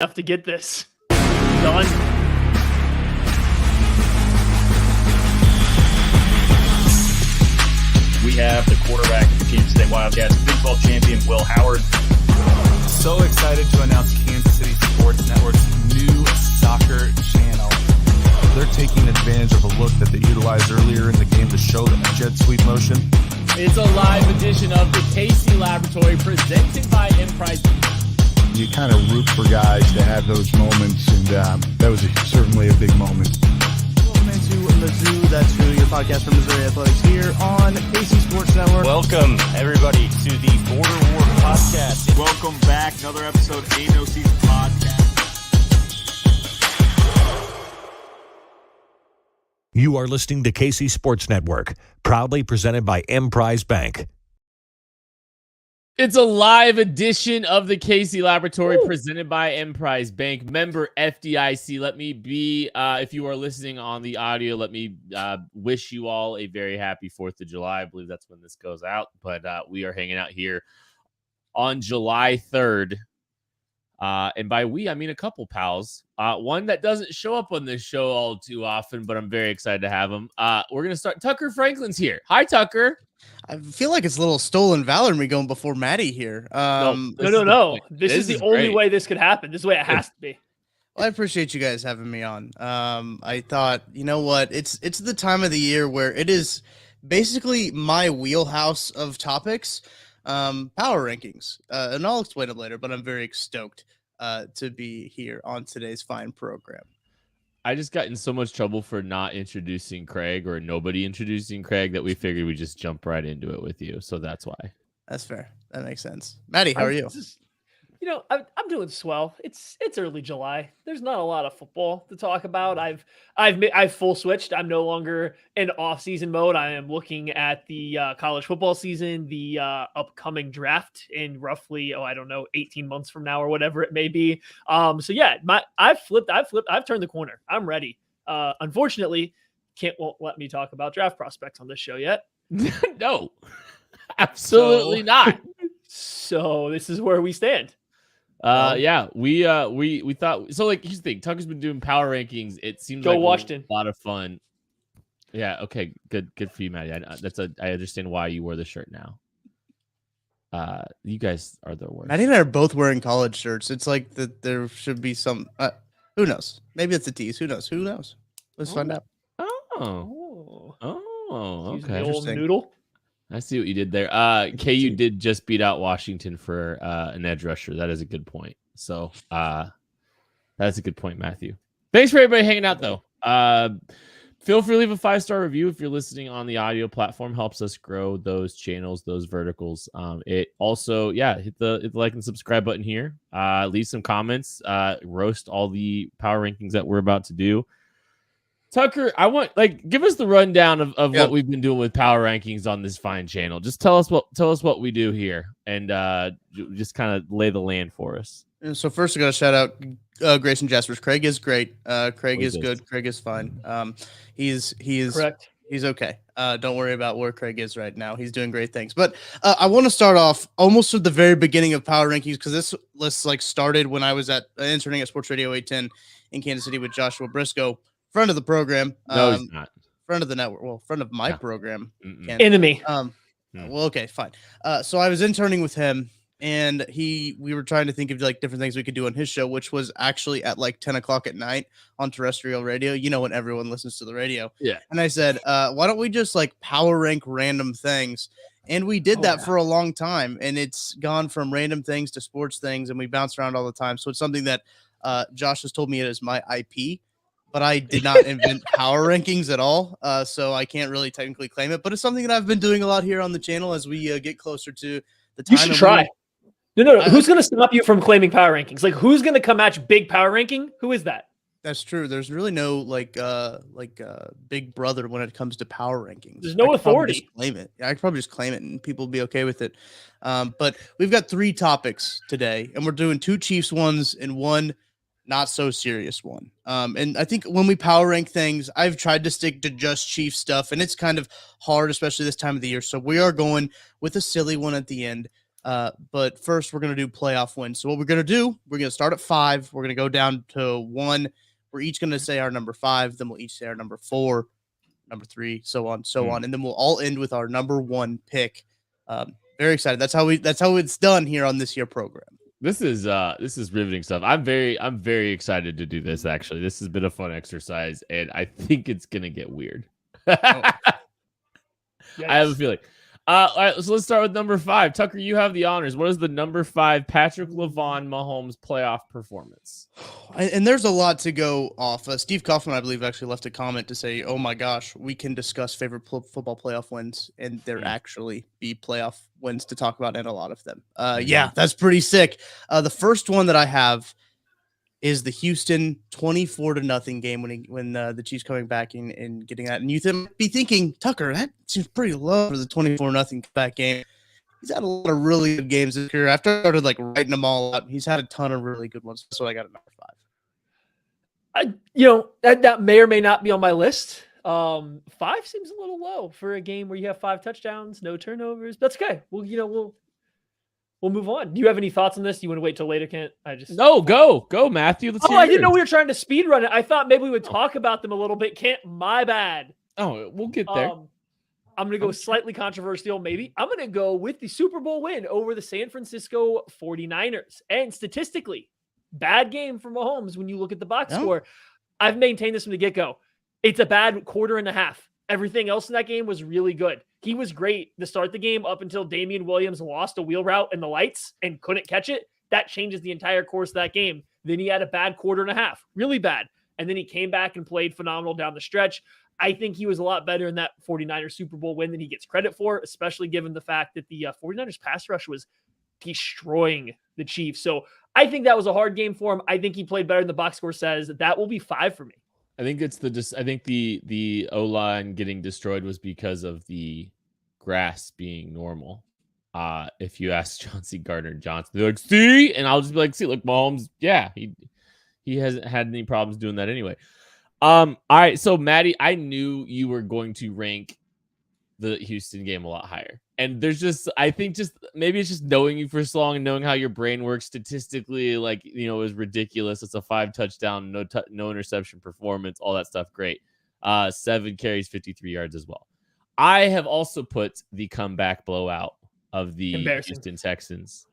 enough to get this done. We have the quarterback of the Kansas State Wildcats, Big 12 champion Will Howard. So excited to announce Kansas City Sports Network's new soccer channel. They're taking advantage of a look that they utilized earlier in the game to show the jet sweep motion. It's a live edition of the KC Laboratory presented by Emprise. You kind of root for guys to have those moments, and that was certainly a big moment. Welcome into Mizzou, That's Who, your podcast from Missouri Athletics here on KC Sports Network. Welcome, everybody, to the Border War podcast. Welcome back. Another episode of Ain't No Season podcast. You are listening to KC Sports Network, proudly presented by Emprise Bank. It's a live edition of the KC Laboratory presented by Emprise Bank, member FDIC. Let me be, if you are listening on the audio, let me wish you all a very happy 4th of July. I believe that's when this goes out, but we are hanging out here on July 3rd. And by we, I mean a couple pals. One that doesn't show up on this show all too often, but I'm very excited to have him. We're going to start. Tucker Franklin's here. Hi, Tucker. I feel like it's a little stolen valor me going before Maddie here. No. This is the only way this could happen. This is the way it has to be. Well, I appreciate you guys having me on. I thought, you know what? It's the time of the year where it is basically my wheelhouse of topics, power rankings. And I'll explain it later, but I'm very stoked to be here on today's fine program. I just got in so much trouble for not introducing Craig or nobody introducing Craig that we figured we'd just jump right into it with you. So that's why. That's fair. That makes sense. Maddie, how are you? I'm doing swell. It's early July. There's not a lot of football to talk about. I've full switched. I'm no longer in off-season mode. I am looking at the college football season, the upcoming draft in roughly 18 months from now or whatever it may be. I've turned the corner. I'm ready. Unfortunately, won't let me talk about draft prospects on this show yet. No, absolutely not. So this is where we stand. We thought so. Like, here's the thing: Tucker's been doing power rankings. It seems Go like Washington. A lot of fun. Yeah. Okay. Good for you, Maddie. I understand why you wore the shirt now. You guys are the worst. Maddie and I are both wearing college shirts. It's like that. There should be some. Who knows? Maybe it's a tease. Who knows? Let's find out. Okay. The old noodle. I see what you did there. KU did just beat out Washington for an edge rusher. That is a good point. So that's a good point, Matthew. Thanks for everybody hanging out, though. Feel free to leave a 5-star review if you're listening on the audio platform. Helps us grow those channels, those verticals. It also, hit the like and subscribe button here. Leave some comments. Roast all the power rankings that we're about to do. Tucker, give us the rundown of what we've been doing with power rankings on this fine channel. Just tell us what we do here, and just kind of lay the land for us. So first, I got to shout out Grayson Jaspers. Craig is great. Craig is good. Craig is fine. He's correct. He's okay. Don't worry about where Craig is right now. He's doing great things. But I want to start off almost at the very beginning of power rankings, because this list started when I was interning at Sports Radio 810 in Kansas City with Joshua Briscoe. Friend of the program. No, he's not. Friend of the network. Well, friend of my program. Enemy. Well, okay, fine. So I was interning with him, and we were trying to think of different things we could do on his show, which was actually at 10 o'clock at night on terrestrial radio. You know, when everyone listens to the radio. Yeah. And I said, why don't we just power rank random things? And we did that for a long time, and it's gone from random things to sports things, and we bounce around all the time. So it's something that Josh has told me it is my IP. But I did not invent power rankings at all, so I can't really technically claim it. But it's something that I've been doing a lot here on the channel as we get closer to the time. You should try. No. Who's going to stop you from claiming power rankings? Who's going to come at you big power ranking? Who is that? That's true. There's really no big brother when it comes to power rankings. There's no authority. Claim it. I could probably just claim it, and people will be okay with it. But we've got 3 topics today, and we're doing 2 Chiefs ones and 1 not so serious one. And I think when we power rank things, I've tried to stick to just Chiefs stuff, and it's kind of hard, especially this time of the year. So we are going with a silly one at the end. But first, we're going to do playoff wins. So what we're going to do, we're going to start at 5. We're going to go down to 1. We're each going to say our number 5. Then we'll each say our number 4, number 3, so on, so on. And then we'll all end with our number 1 pick. Very excited. That's how it's done here on this year program. This is riveting stuff. I'm very excited to do this. Actually, this has been a fun exercise, and I think it's gonna get weird. I have a feeling. All right, so let's start with number 5. Tucker, you have the honors. What is the number 5 Patrick Mahomes playoff performance? And there's a lot to go off. Steve Kaufman, I believe, actually left a comment to say, "Oh my gosh, we can discuss favorite football playoff wins, and there actually be playoff wins to talk about, and a lot of them." Yeah, that's pretty sick. The first one that I have is the Houston 24-0 game when the Chiefs coming back and getting that. And you might be thinking, Tucker, that seems pretty low for the 24-0 back game. He's had a lot of really good games this year. After I started writing them all out, he's had a ton of really good ones. So I got a number 5. That may or may not be on my list. 5 seems a little low for a game where you have 5 touchdowns, no turnovers. That's okay. We'll move on. Do you have any thoughts on this? Do you want to wait till later, Kent? Go, Matthew. Let's hear I didn't know yours. we were trying to speed run it. I thought maybe we would talk about them a little bit. Kent, my bad. Oh, we'll get there. I'm going to go slightly controversial, maybe. I'm going to go with the Super Bowl win over the San Francisco 49ers. And statistically, bad game for Mahomes when you look at the box score. I've maintained this from the get-go. It's a bad quarter and a half. Everything else in that game was really good. He was great to start the game up until Damian Williams lost a wheel route in the lights and couldn't catch it. That changes the entire course of that game. Then he had a bad quarter and a half, really bad. And then he came back and played phenomenal down the stretch. I think he was a lot better in that 49ers Super Bowl win than he gets credit for, especially given the fact that the 49ers pass rush was destroying the Chiefs. So I think that was a hard game for him. I think he played better than the box score says. That will be 5 for me. I think the O-line getting destroyed was because of the grass being normal. If you ask Chauncey Gardner-Johnson, they're like, see? And I'll just be like, see, look, Mahomes, yeah, he hasn't had any problems doing that anyway. All right, so Maddie, I knew you were going to rank the Houston game a lot higher. And I think maybe it's just knowing you for so long and knowing how your brain works statistically, it was ridiculous. It's a 5 touchdown, no interception performance, all that stuff. Great. 7 carries, 53 yards as well. I have also put the comeback blowout of the Houston Texans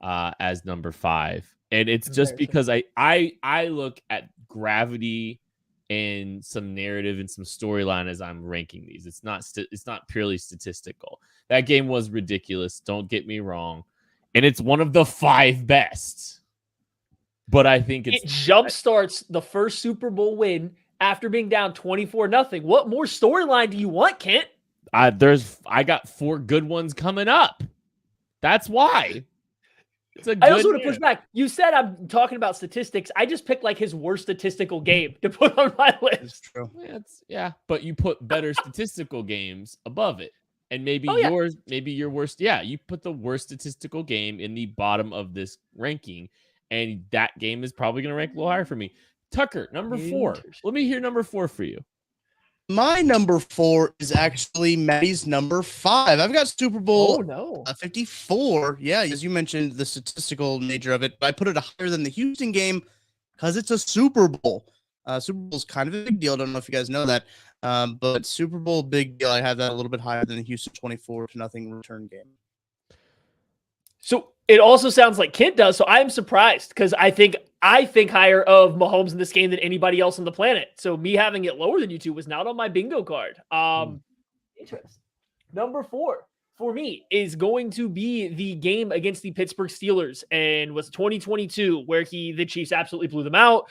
as number 5. And it's just because I look at gravity and some narrative and some storyline as I'm ranking these. It's not purely statistical. That game was ridiculous. Don't get me wrong. And it's one of the 5 best. But I think it jumpstarts the first Super Bowl win after being down 24-0. What more storyline do you want, Kent? I got 4 good ones coming up. That's why. I also want to push back. You said I'm talking about statistics. I just picked his worst statistical game to put on my list. That's true. Yeah, but you put better statistical games above it. And maybe your worst. Yeah, you put the worst statistical game in the bottom of this ranking. And that game is probably going to rank a little higher for me. Tucker, number 4. Let me hear number 4 for you. My number 4 is actually Maddie's number 5. I've got Super Bowl 54. Yeah, as you mentioned, the statistical nature of it, but I put it higher than the Houston game because it's a Super Bowl. Super Bowl is kind of a big deal. I don't know if you guys know that, but Super Bowl, big deal. I have that a little bit higher than the Houston 24-0 return game. So it also sounds like Kent does. So I'm surprised because I think higher of Mahomes in this game than anybody else on the planet. So me having it lower than you two was not on my bingo card. Interesting. Number 4 for me is going to be the game against the Pittsburgh Steelers, and was 2022 where the Chiefs absolutely blew them out.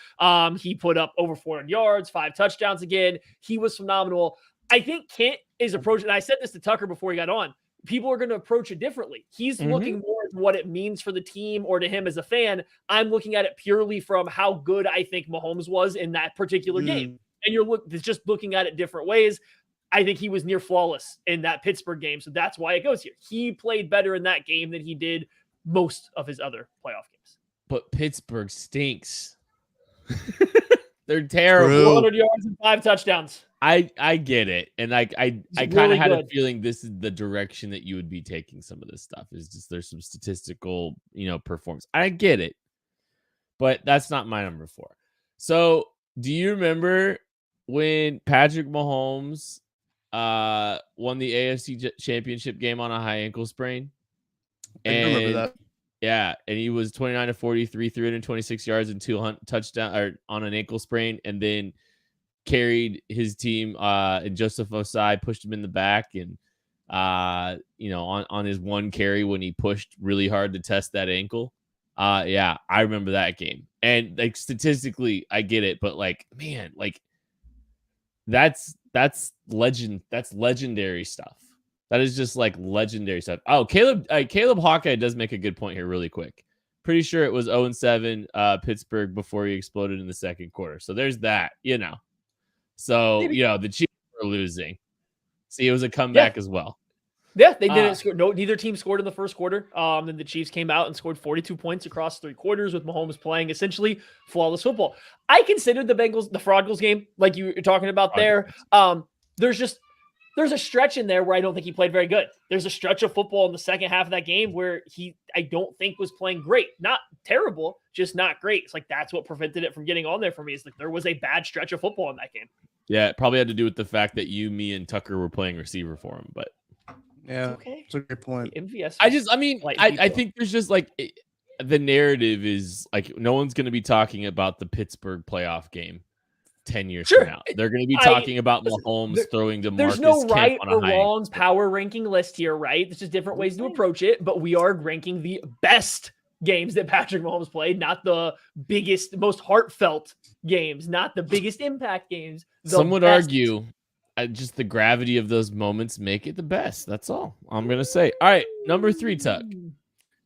He put up over 400 yards, 5 touchdowns again. He was phenomenal. I think Kent is approaching, and I said this to Tucker before he got on, people are going to approach it differently. He's looking more at what it means for the team or to him as a fan. I'm looking at it purely from how good I think Mahomes was in that particular game. And you're just looking at it different ways. I think he was near flawless in that Pittsburgh game. So that's why it goes here. He played better in that game than he did most of his other playoff games. But Pittsburgh stinks. They're terrible. True. 400 yards and 5 touchdowns. I get it, and I kind of really had a good. feeling this is the direction that you would be taking some of this stuff. Is just there's some statistical, performance. I get it, but that's not my number 4. So, do you remember when Patrick Mahomes won the AFC Championship game on a high ankle sprain? I remember that. Yeah, and he was 29 to 43, 326 yards and 2 touchdown or on an ankle sprain, and then carried his team and Joseph Osai pushed him in the back and on his one carry when he pushed really hard to test that ankle. Yeah, I remember that game. And like statistically, I get it, but like, man, like that's legendary stuff. That is just like legendary stuff. Oh, Caleb Hawkeye does make a good point here really quick. Pretty sure it was 0-7 Pittsburgh before he exploded in the second quarter. So there's that, So, the Chiefs were losing. See, it was a comeback as well. Yeah, they didn't score. No, neither team scored in the first quarter. Then the Chiefs came out and scored 42 points across 3 quarters with Mahomes playing essentially flawless football. I considered the Frogles game, like you're talking about there. There's a stretch in there where I don't think he played very good. There's a stretch of football in the second half of that game where I don't think was playing great. Not terrible, just not great. It's like that's what prevented it from getting on there for me. Is like there was a bad stretch of football in that game. Yeah, it probably had to do with the fact that you, me, and Tucker were playing receiver for him. But yeah, okay, that's a great point. MVS. I think there's just like the narrative is like no one's going to be talking about the Pittsburgh playoff game 10 years from now. They're going to be talking about Mahomes throwing to Marcus There's no Kemp right on or a high wrong power ranking list here, right? There's just different ways to approach it, but we are ranking the best games that Patrick Mahomes played, not the biggest, most heartfelt games, not the biggest impact games. Some would argue just the gravity of those moments make it the best. That's all I'm going to say. All right, number 3, Tuck.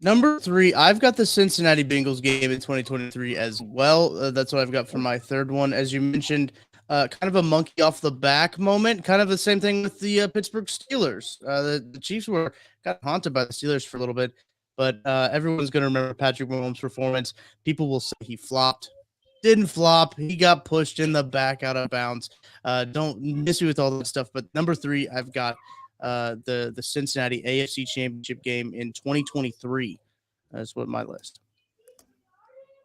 Number 3, I've got the Cincinnati Bengals game in 2023 as well. That's what I've got for my third one. As you mentioned, kind of a monkey off the back moment, kind of the same thing with the Pittsburgh Steelers. The Chiefs were kind of haunted by the Steelers for a little bit, but everyone's going to remember Patrick Mahomes' performance. People will say he flopped. Didn't flop. He got pushed in the back out of bounds. Don't miss me with all that stuff. But number 3, I've got the Cincinnati AFC Championship game in 2023. That's what my list.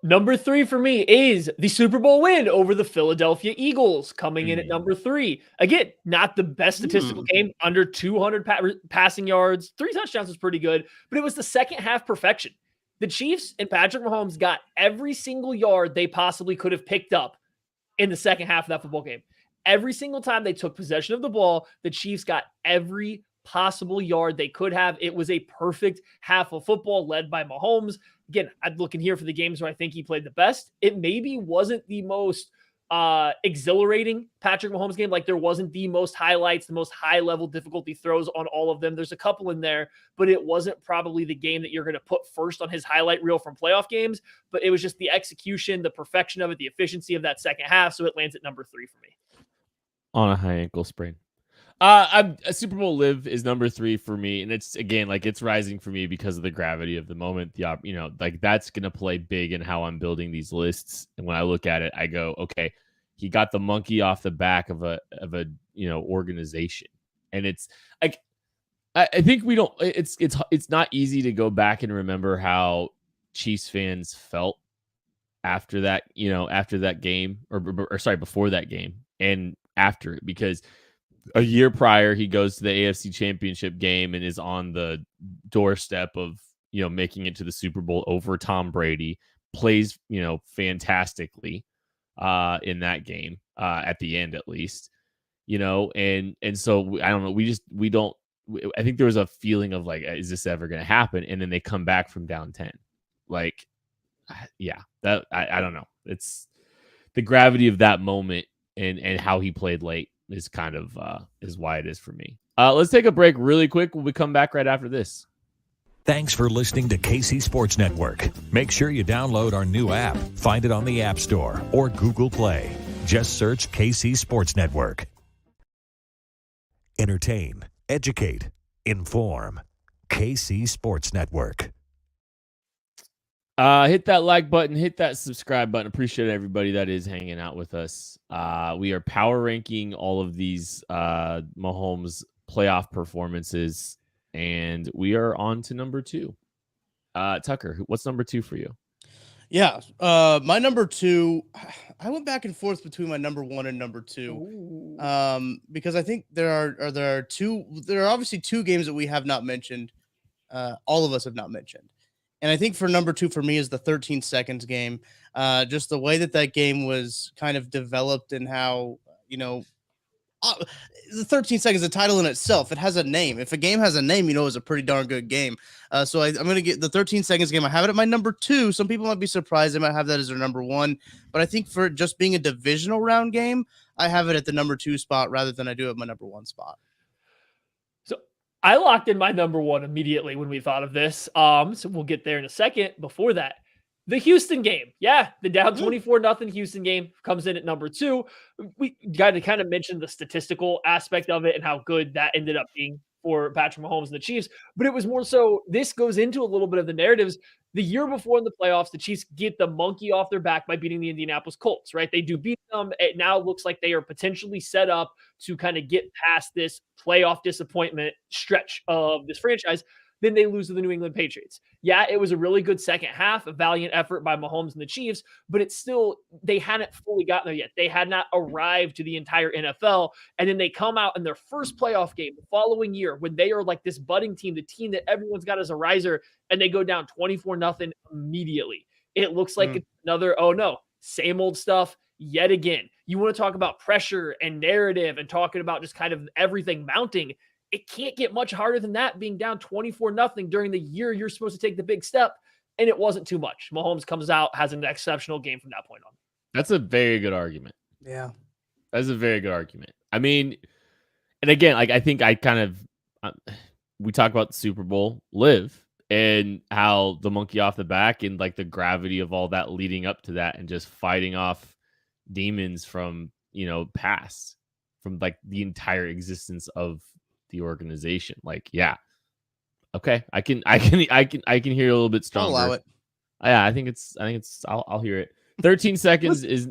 Number 3 for me is the Super Bowl win over the Philadelphia Eagles, coming in at number 3. Again, not the best statistical game, under 200 passing yards. 3 touchdowns was pretty good, but it was the second half perfection. The Chiefs and Patrick Mahomes got every single yard they possibly could have picked up in the second half of that football game. Every single time they took possession of the ball, the Chiefs got every possible yard they could have. It was a perfect half of football led by Mahomes. Again, I'm looking here for the games where I think he played the best. It maybe wasn't the most exhilarating Patrick Mahomes game. Like there wasn't the most highlights, the most high level difficulty throws on all of them. There's a couple in there, but it wasn't probably the game that you're going to put first on his highlight reel from playoff games. But it was just the execution, the perfection of it, the efficiency of that second half. So it lands at number 3 for me. On a high ankle sprain. A Super Bowl live is number 3 for me, and it's again like it's rising for me because of the gravity of the moment. Like that's gonna play big in how I'm building these lists. And when I look at it, I go, okay, he got the monkey off the back of a organization, and it's like I think we don't. It's not easy to go back and remember how Chiefs fans felt after that, after that game, or sorry, before that game and after it, because a year prior, he goes to the AFC Championship game and is on the doorstep of, making it to the Super Bowl over Tom Brady, plays, fantastically in that game at the end, at least, and so I don't know. I think there was a feeling of like, is this ever going to happen? And then they come back from down 10. Like, yeah, that I don't know. It's the gravity of that moment and how he played late is kind of is why it is for me. Let's take a break really quick. We'll come back right after this. Thanks for listening to KC Sports Network. Make sure you download our new app. Find it on the App Store or Google Play. Just search KC Sports Network. Entertain, educate, inform. KC Sports Network. Hit that like button, hit that subscribe button. Appreciate everybody that is hanging out with us. We are power ranking all of these Mahomes playoff performances, and we are on to number 2. Tucker, what's number 2 for you? Yeah, my number 2, I went back and forth between my number 1 and number 2, because I think there are obviously 2 games that we have not mentioned, all of us have not mentioned, and I think for number 2 for me is the 13 seconds game, just the way that game was kind of developed and how the 13 seconds, the title in itself, it has a name. If a game has a name, it's a pretty darn good game. So I'm going to get the 13 seconds game. I have it at my number 2. Some people might be surprised. They might have that as their number 1. But I think for just being a divisional round game, I have it at the number 2 spot rather than I do at my number 1 spot. So I locked in my number 1 immediately when we thought of this. So we'll get there in a second. Before that, the Houston game. Yeah, the down 24-0 Houston game comes in at number 2. We got to kind of mention the statistical aspect of it and how good that ended up being for Patrick Mahomes and the Chiefs. But it was more so, this goes into a little bit of the narratives. The year before in the playoffs, the Chiefs get the monkey off their back by beating the Indianapolis Colts, right? They do beat them. It now looks like they are potentially set up to kind of get past this playoff disappointment stretch of this franchise. Then they lose to the New England Patriots. Yeah, it was a really good second half, a valiant effort by Mahomes and the Chiefs, but it's still, they hadn't fully gotten there yet. They had not arrived to the entire NFL. And then they come out in their first playoff game the following year when they are like this budding team, the team that everyone's got as a riser, and they go down 24-0 immediately. It looks like it's another, oh no, same old stuff yet again. You want to talk about pressure and narrative and talking about just kind of everything mounting. It can't get much harder than that, being down 24-0 during the year you're supposed to take the big step, and it wasn't too much. Mahomes comes out, has an exceptional game from that point on. That's a very good argument. Yeah. That's a very good argument. I mean, and again, like I think I kind of we talk about the Super Bowl live and how the monkey off the back and like the gravity of all that leading up to that and just fighting off demons from, past, from like the entire existence of the organization. Like, yeah, okay, I can hear a little bit stronger. I'll allow it. Yeah, I think it's I'll hear it. 13 seconds is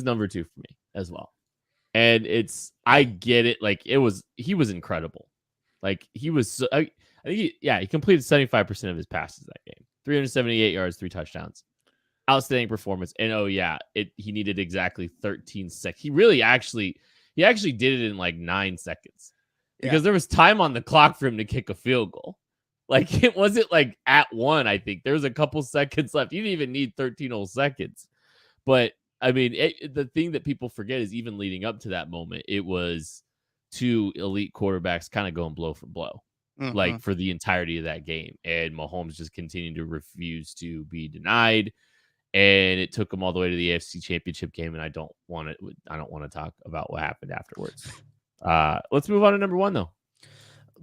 number 2 for me as well. And I get it. Like he was incredible. Like he was, I think he completed 75% of his passes that game. 378 yards, 3 touchdowns. Outstanding performance. And he needed exactly 13 seconds. He actually did it in like 9 seconds. Because there was time on the clock for him to kick a field goal. Like, it wasn't like at 1, I think. There was a couple seconds left. You didn't even need 13 whole seconds. But, I mean, the thing that people forget is even leading up to that moment, it was 2 elite quarterbacks kind of going blow for blow, like for the entirety of that game. And Mahomes just continued to refuse to be denied. And it took him all the way to the AFC Championship game. And I don't want to talk about what happened afterwards. Let's move on to number 1 though.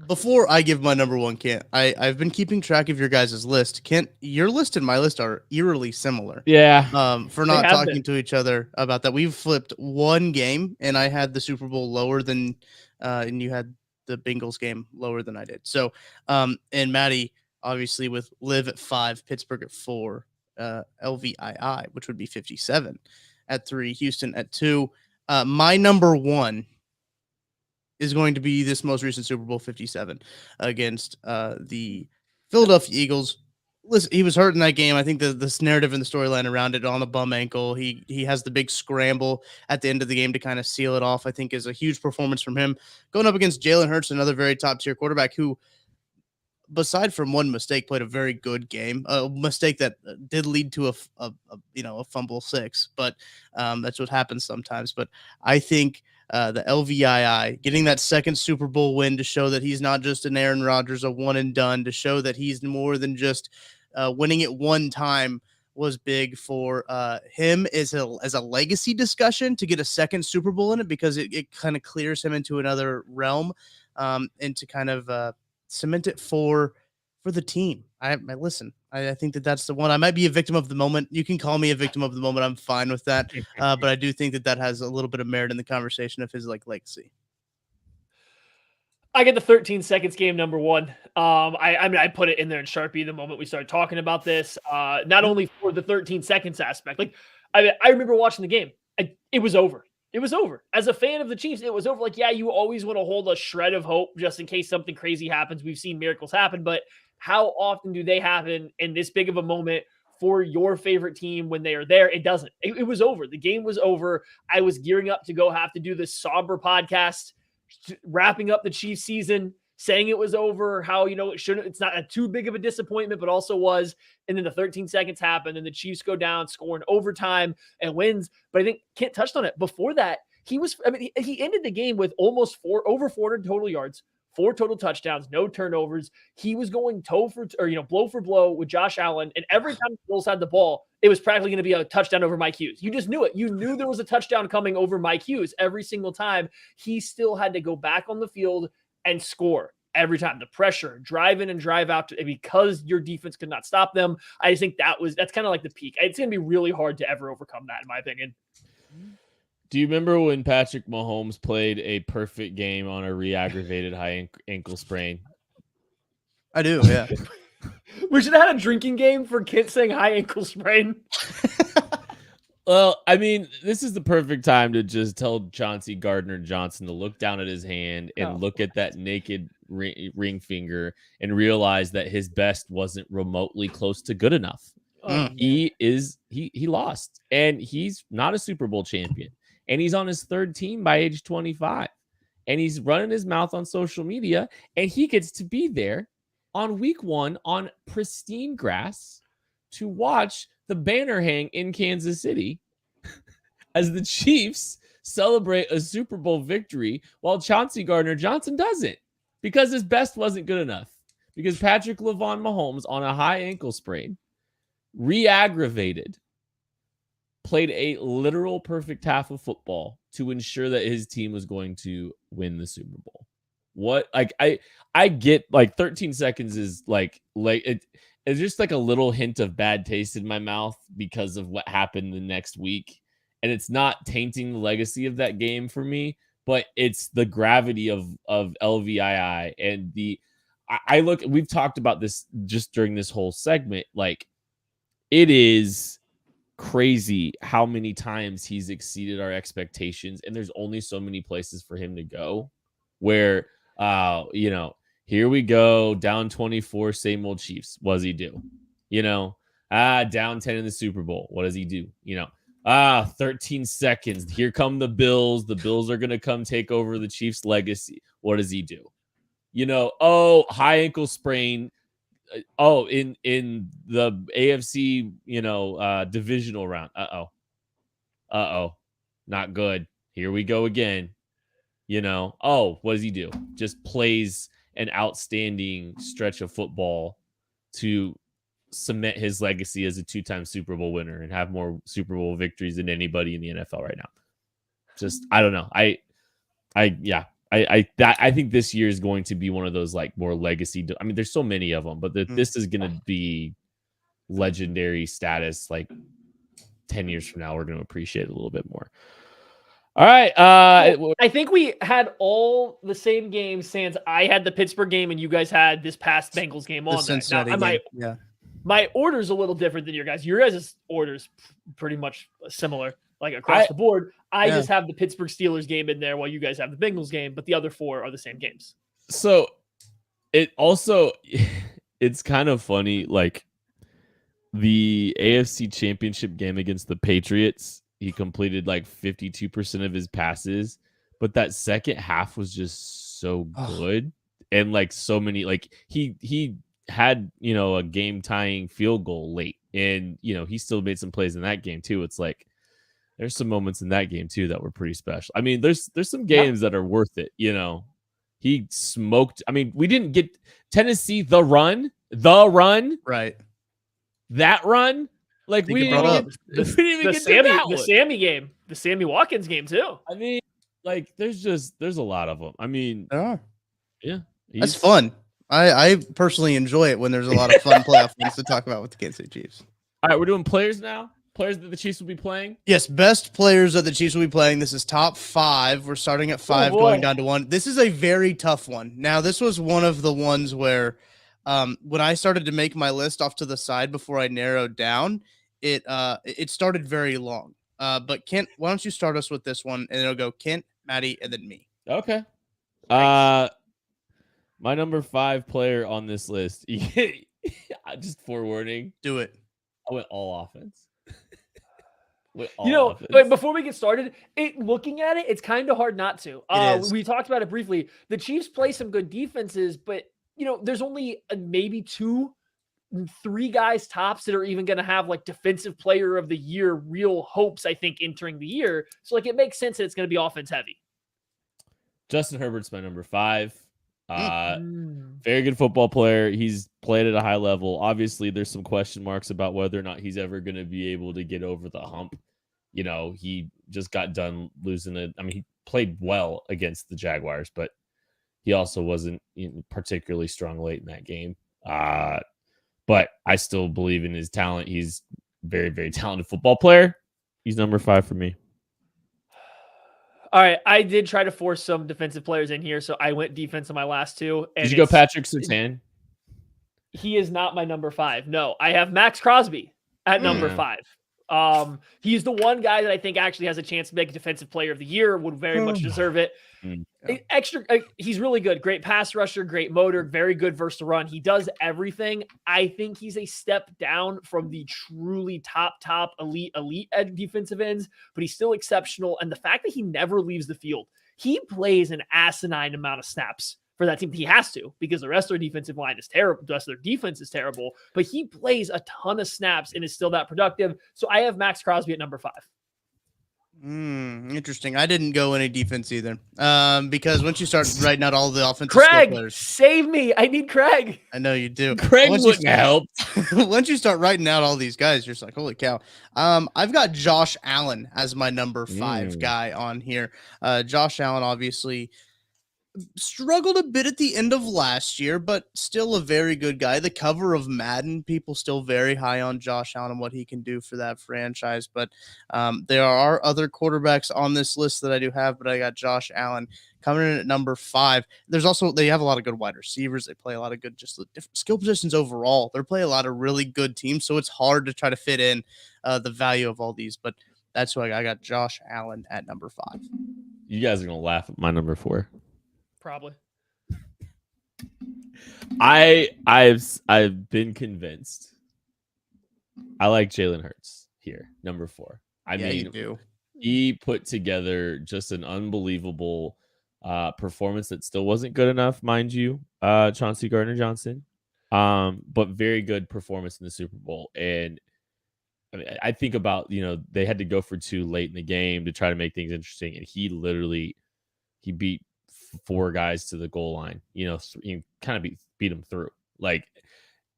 Before I give my number 1, Kent, I've been keeping track of your guys' list. Kent, your list and my list are eerily similar. Yeah. For not talking to each other about that. We've flipped 1 game, and I had the Super Bowl lower than, and you had the Bengals game lower than I did. So, and Maddie, obviously with Live at 5, Pittsburgh at 4, LVII, which would be 57 at 3, Houston at 2. My number 1 is going to be this most recent Super Bowl 57 against the Philadelphia Eagles. Listen, he was hurt in that game. I think this narrative and the storyline around it on a bum ankle. He has the big scramble at the end of the game to kind of seal it off, I think is a huge performance from him. Going up against Jalen Hurts, another very top-tier quarterback who, beside from one mistake, played a very good game. A mistake that did lead to a fumble 6, but that's what happens sometimes. But I think the LVII getting that second Super Bowl win to show that he's not just an Aaron Rodgers, a one and done, to show that he's more than just winning it one time was big for him as a legacy discussion to get a second Super Bowl in it, because it kind of clears him into another realm and to kind of cement it for the team. I think that's the one. I might be a victim of the moment. You can call me a victim of the moment. I'm fine with that. But I do think that has a little bit of merit in the conversation of his legacy. I get the 13 seconds game number one. I mean, I put it in there in Sharpie the moment we started talking about this. Not only for the 13 seconds aspect, like I remember watching the game. It was over. It was over. As a fan of the Chiefs, it was over. Like, yeah, you always want to hold a shred of hope just in case something crazy happens. We've seen miracles happen, but how often do they happen in this big of a moment for your favorite team when they are there? It doesn't. It was over. The game was over. I was gearing up to go have to do this somber podcast, wrapping up the Chiefs season, saying it was over, how, it's not a too big of a disappointment, but also was. And then the 13 seconds happened and the Chiefs go down, score in overtime and wins. But I think Kent touched on it. Before that, he ended the game with over 400 total yards, 4 total touchdowns, no turnovers. He was going blow for blow with Josh Allen. And every time the Bills had the ball, it was practically going to be a touchdown over Mike Hughes. You just knew it. You knew there was a touchdown coming over Mike Hughes every single time. He still had to go back on the field and score every time. The pressure, drive in and drive out because your defense could not stop them. I just think that's kind of like the peak. It's going to be really hard to ever overcome that, in my opinion. Do you remember when Patrick Mahomes played a perfect game on a re-aggravated high ankle sprain? I do, yeah. We should have had a drinking game for Kent saying high ankle sprain. Well, I mean, this is the perfect time to just tell Chauncey Gardner-Johnson to look down at his hand and look at that naked ring finger and realize that his best wasn't remotely close to good enough. He lost, and he's not a Super Bowl champion, and he's on his third team by age 25, and he's running his mouth on social media, and he gets to be there on week 1 on pristine grass to watch the banner hang in Kansas City as the Chiefs celebrate a Super Bowl victory while Chauncey Gardner-Johnson doesn't, because his best wasn't good enough, because Patrick Mahomes on a high ankle sprain, re-aggravated, played a literal perfect half of football to ensure that his team was going to win the Super Bowl. What, like, I get, like, 13 seconds is like it's just like a little hint of bad taste in my mouth because of what happened the next week. And it's not tainting the legacy of that game for me, but it's the gravity of LVII and we've talked about this just during this whole segment. Like, it is crazy how many times he's exceeded our expectations. And there's only so many places for him to go where, here we go, down 24, same old Chiefs. What does he do? Down 10 in the Super Bowl. What does he do? 13 seconds. Here come the Bills. The Bills are going to come take over the Chiefs' legacy. What does he do? High ankle sprain. In the AFC, divisional round. Not good. Here we go again. What does he do? Just plays an outstanding stretch of football to cement his legacy as a 2-time Super Bowl winner and have more Super Bowl victories than anybody in the NFL right now. Just, I don't know. I think this year is going to be one of those, like, more legacy. I mean, there's so many of them, but this is going to be legendary status. Like 10 years from now, we're going to appreciate it a little bit more. All right. I think we had all the same games, sans I had the Pittsburgh game and you guys had this past Bengals game on that. Now, my order's a little different than your guys. Your guys' order's pretty much similar, like across the board. I just have the Pittsburgh Steelers game in there while you guys have the Bengals game, but the other 4 are the same games. So it's kind of funny, like the AFC Championship game against the Patriots, he completed like 52% of his passes, but that second half was just so good. And like so many, like he had, a game tying field goal late, and, he still made some plays in that game too. It's like, there's some moments in that game too that were pretty special. I mean, there's some games that are worth it. He smoked. I mean, we didn't get Tennessee, the run, right. That run. Like, we didn't even get the Sammy game, the Sammy Watkins game too. I mean, like, there's a lot of them. I mean, there are. Yeah, that's fun. I personally enjoy it when there's a lot of fun playoff things to talk about with the Kansas City Chiefs. All right, we're doing players now. players that the Chiefs will be playing? Yes, best players that the Chiefs will be playing. This is top 5. We're starting at 5, going down to 1. This is a very tough one. Now, this was one of the ones where when I started to make my list off to the side before I narrowed down, it started very long. But Kent, why don't you start us with this one, and it'll go Kent, Maddie, and then me. Okay. My number 5 player on this list, just forewarning, Do it. I went all offense. Wait, before we get started, looking at it, it's kind of hard not to. We talked about it briefly. The Chiefs play some good defenses, but there's only maybe 2, 3 guys tops that are even going to have like defensive player of the year real hopes, I think, entering the year. So like it makes sense that it's going to be offense heavy. Justin Herbert's my number 5. Very good football player. He's played at a high level. Obviously, there's some question marks about whether or not he's ever going to be able to get over the hump. He just got done losing it. I mean, he played well against the Jaguars, but he also wasn't particularly strong late in that game. But I still believe in his talent. He's a very, very talented football player. He's number 5 for me. All right, I did try to force some defensive players in here, so I went defense on my last 2. And did you go Patrick Surtain? He is not my number 5. No, I have Max Crosby at number 5. He's the one guy that I think actually has a chance to make defensive player of the year, would very much deserve it. He's really good. Great pass rusher, great motor, very good versus the run. He does everything. I think he's a step down from the truly top elite defensive ends, but he's still exceptional. And the fact that he never leaves the field, he plays an asinine amount of snaps for that team. He has to, because the rest of their defensive line is terrible. The rest of their defense is terrible, but he plays a ton of snaps and is still that productive. So I have Max Crosby at number 5. Interesting. I didn't go any defense either. Because once you start writing out all the offensive Craig, players, save me. I need Craig. I know you do. Craig wouldn't help. Once you start writing out all these guys, you're just like, holy cow. I've got Josh Allen as my number 5 guy on here. Josh Allen obviously struggled a bit at the end of last year, but still a very good guy. The cover of Madden, people still very high on Josh Allen and what he can do for that franchise. But there are other quarterbacks on this list that I do have, but I got Josh Allen coming in at number 5. There's also, they have a lot of good wide receivers. They play a lot of good, just different skill positions overall. They play a lot of really good teams, so it's hard to try to fit in the value of all these. But that's why I got Josh Allen at number 5. You guys are going to laugh at my number 4. Probably. I've been convinced. I like Jalen Hurts here, number 4. I mean, you do. He put together just an unbelievable performance that still wasn't good enough, mind you, Chauncey Gardner-Johnson, but very good performance in the Super Bowl. And I mean, I think about, they had to go for 2 late in the game to try to make things interesting, and he beat 4 guys to the goal line, kind of beat him through. Like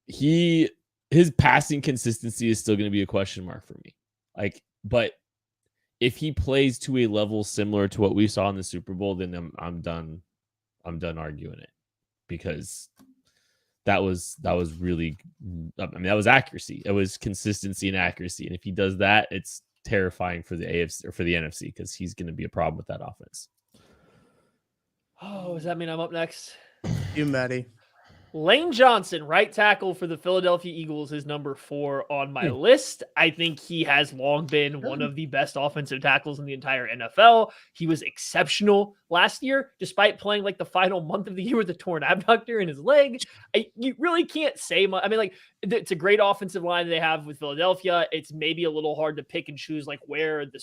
his passing consistency is still going to be a question mark for me. But if he plays to a level similar to what we saw in the Super Bowl, then I'm done arguing it, because that was really, that was accuracy. It was consistency and accuracy. And if he does that, it's terrifying for the AFC or for the NFC, because he's going to be a problem with that offense. Oh, does that mean I'm up next? You, Maddie. Lane Johnson, right tackle for the Philadelphia Eagles, is number 4 on my list. I think he has long been one of the best offensive tackles in the entire NFL. He was exceptional last year, despite playing like the final month of the year with a torn abductor in his leg. You really can't say much. I mean, it's a great offensive line they have with Philadelphia. It's maybe a little hard to pick and choose where the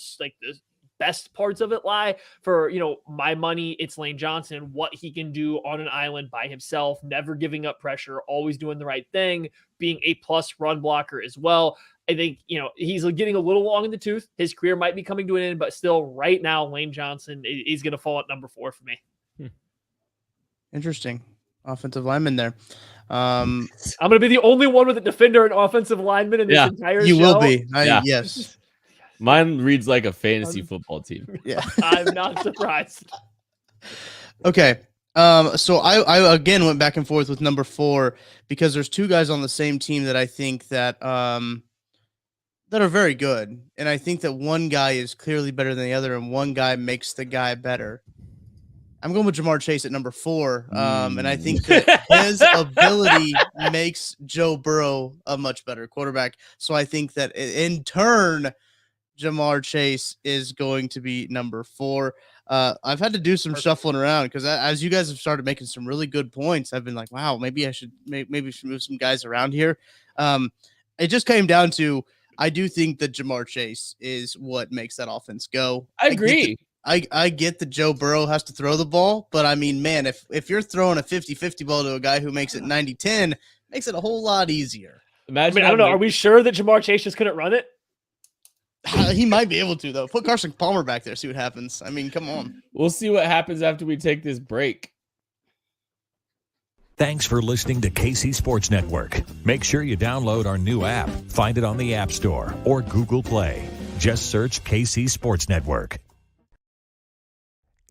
best parts of it lie. For my money, it's Lane Johnson, what he can do on an island by himself, never giving up pressure, always doing the right thing, being a plus run blocker as well. I think he's getting a little long in the tooth. His career might be coming to an end, but still right now Lane Johnson is going to fall at number 4 for me. Interesting offensive lineman there. I'm going to be the only one with a defender and offensive lineman in this entire show. You will be. Yes. Mine reads like a fantasy football team. Yeah. I'm not surprised. Okay. So I again went back and forth with number 4, because there's 2 guys on the same team that I think that that are very good. And I think that one guy is clearly better than the other, and one guy makes the guy better. I'm going with Jamar Chase at number 4. And I think that his ability makes Joe Burrow a much better quarterback. So I think that in turn, Jamar Chase is going to be number 4. I've had to do some shuffling around because as you guys have started making some really good points, I've been like, wow, maybe I should move some guys around here. It just came down to, I do think that Jamar Chase is what makes that offense go. I agree. I get that Joe Burrow has to throw the ball, but I mean, man, if you're throwing a 50-50 ball to a guy who makes it 90-10, makes it a whole lot easier. Imagine I don't know. Are we sure that Jamar Chase just couldn't run it? He might be able to, though. Put Carson Palmer back there, see what happens. I mean, come on. We'll see what happens after we take this break. Thanks for listening to KC Sports Network. Make sure you download our new app. Find it on the App Store or Google Play. Just search KC Sports Network.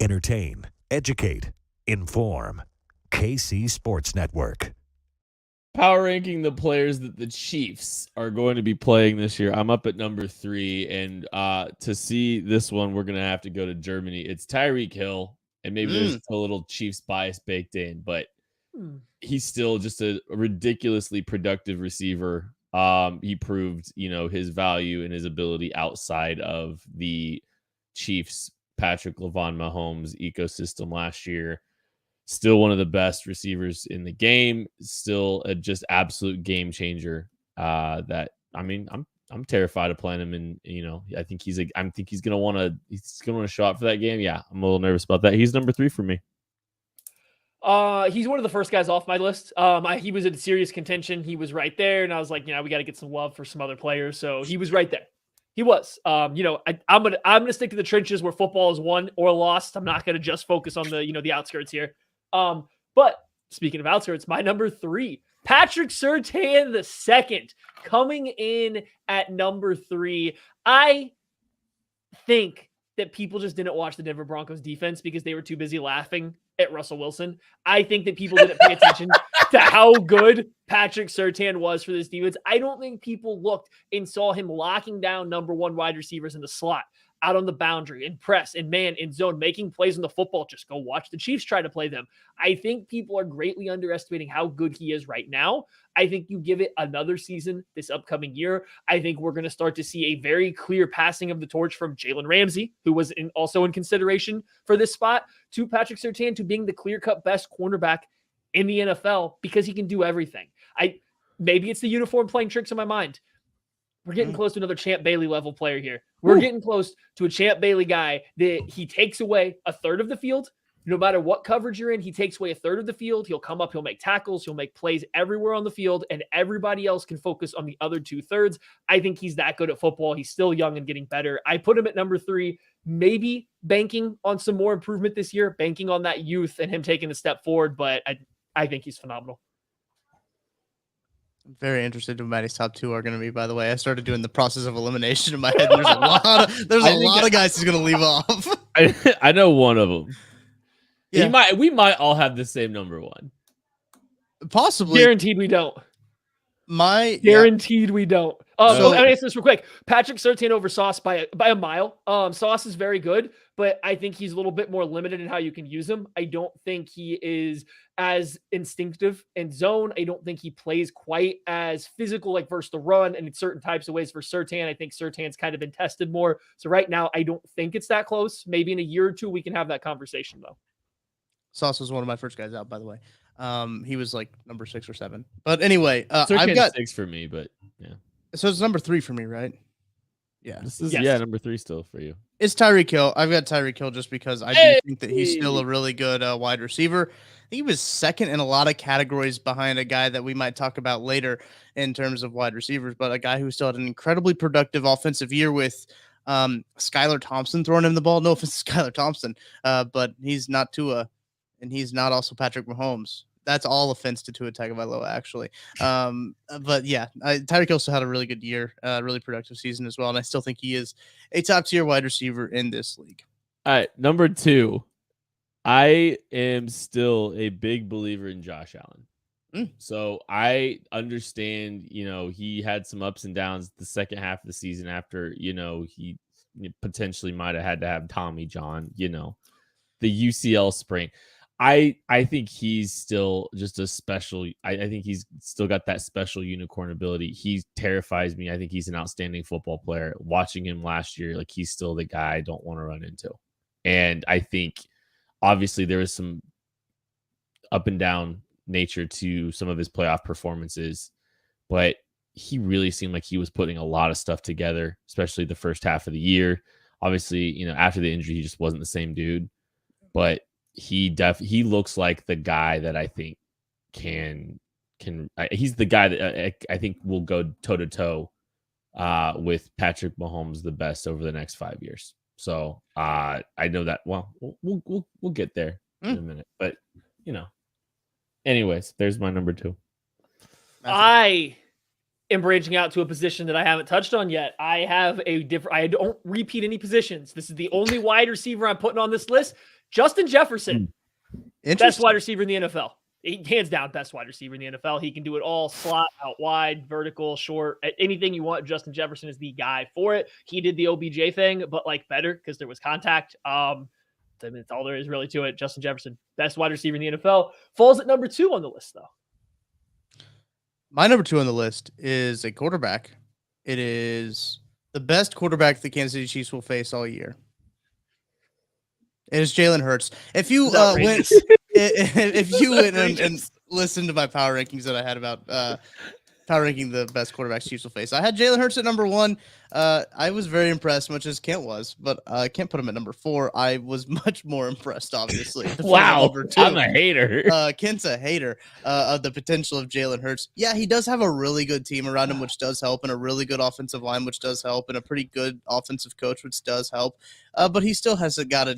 Entertain, educate, inform. KC Sports Network. Power ranking the players that the Chiefs are going to be playing this year. I'm up at number 3, and to see this one, we're going to have to go to Germany. It's Tyreek Hill, and maybe there's a little Chiefs bias baked in, but he's still just a ridiculously productive receiver. He proved, his value and his ability outside of the Chiefs, Patrick Mahomes ecosystem last year. Still one of the best receivers in the game. Still a just absolute game changer. I'm terrified of playing him, and I think he's gonna want to show up for that game. Yeah, I'm a little nervous about that. He's number 3 for me. He's one of the first guys off my list. He was in serious contention. He was right there, and I was like, we got to get some love for some other players. So he was right there. He was. I'm gonna stick to the trenches where football is won or lost. I'm not gonna just focus on the outskirts here. But speaking of outskirts, my number 3, Patrick Surtain II, coming in at number 3. I think that people just didn't watch the Denver Broncos defense because they were too busy laughing at Russell Wilson. I think that people didn't pay attention to how good Patrick Surtain was for this defense. I don't think people looked and saw him locking down number 1 wide receivers in the slot, out on the boundary, in press, in man, in zone, making plays on the football. Just go watch the Chiefs try to play them. I think people are greatly underestimating how good he is right now. I think you give it another season this upcoming year, I think we're going to start to see a very clear passing of the torch from Jalen Ramsey, who was also in consideration for this spot, to Patrick Surtain, to being the clear-cut best cornerback in the NFL because he can do everything. Maybe it's the uniform playing tricks in my mind. We're getting close to another Champ Bailey level player here. We're getting close to a Champ Bailey guy that he takes away a third of the field. No matter what coverage you're in, he takes away a third of the field. He'll come up, he'll make tackles, he'll make plays everywhere on the field, and everybody else can focus on the other 2/3. I think he's that good at football. He's still young and getting better. I put him at number 3, maybe banking on some more improvement this year, banking on that youth and him taking a step forward, but I think he's phenomenal. Very interested in what Maddie's top 2 are going to be, by the way. I started doing the process of elimination in my head. There's a lot of guys he's going to leave off. I know one of them. Yeah. We might all have the same number 1. Possibly. Guaranteed we don't. Guaranteed we don't. I'm going to answer this real quick. Patrick Surtain over Sauce by a mile. Sauce is very good, but I think he's a little bit more limited in how you can use him. I don't think he is as instinctive in zone. I don't think he plays quite as physical, like versus the run and in certain types of ways for Surtain. I think Surtain's kind of been tested more. So right now, I don't think it's that close. Maybe in a year or 2, we can have that conversation, though. Sauce was one of my first guys out, by the way. He was like number 6 or 7. But anyway, Surtain's I've got 6 for me, but yeah. So it's number 3 for me, right? Yeah. This is Yes. number 3 still for you. It's Tyreek Hill. I've got Tyreek Hill just because I do think that he's still a really good wide receiver. I think he was second in a lot of categories behind a guy that we might talk about later in terms of wide receivers, but a guy who still had an incredibly productive offensive year with Skylar Thompson throwing him the ball. No offense to Skylar Thompson, but he's not Tua, and he's not also Patrick Mahomes. That's all offense to Tua Tagovailoa, actually. But yeah, Tyreek Hill still had a really good year, really productive season as well, and I still think he is a top-tier wide receiver in this league. All right, number 2. I am still a big believer in Josh Allen. So I understand, he had some ups and downs the second half of the season after, he potentially might have had to have Tommy John, the UCL sprain. I think he's still just a special. I think he's still got that special unicorn ability. He terrifies me. I think he's an outstanding football player. Watching him last year, like he's still the guy I don't want to run into. And I think obviously there was some up and down nature to some of his playoff performances, but he really seemed like he was putting a lot of stuff together, especially the first half of the year. Obviously, after the injury, he just wasn't the same dude, but he looks like the guy that I think he's the guy that I think will go toe to toe with Patrick Mahomes, the best over the next 5 years. So I know that. Well, we'll get there in a minute, but anyways, there's my number 2. I am branching out to a position that I haven't touched on yet. I don't repeat any positions. This is the only wide receiver I'm putting on this list. Justin Jefferson, best wide receiver in the NFL. Hands down, best wide receiver in the NFL. He can do it all: slot, out wide, vertical, short, anything you want. Justin Jefferson is the guy for it. He did the OBJ thing, but better because there was contact. That's all there is really to it. Justin Jefferson, best wide receiver in the NFL, falls at number 2 on the list, though. My number 2 on the list is a quarterback. It is the best quarterback the Kansas City Chiefs will face all year. It is Jalen Hurts. If you went and listened to my power rankings that I had about power ranking the best quarterbacks Chiefs will face, I had Jalen Hurts at number 1. I was very impressed, much as Kent was, but I can't put him at number 4. I was much more impressed, obviously. Wow, I'm a hater. Kent's a hater of the potential of Jalen Hurts. Yeah, he does have a really good team around him, which does help, and a really good offensive line, which does help, and a pretty good offensive coach, which does help. But he still has got to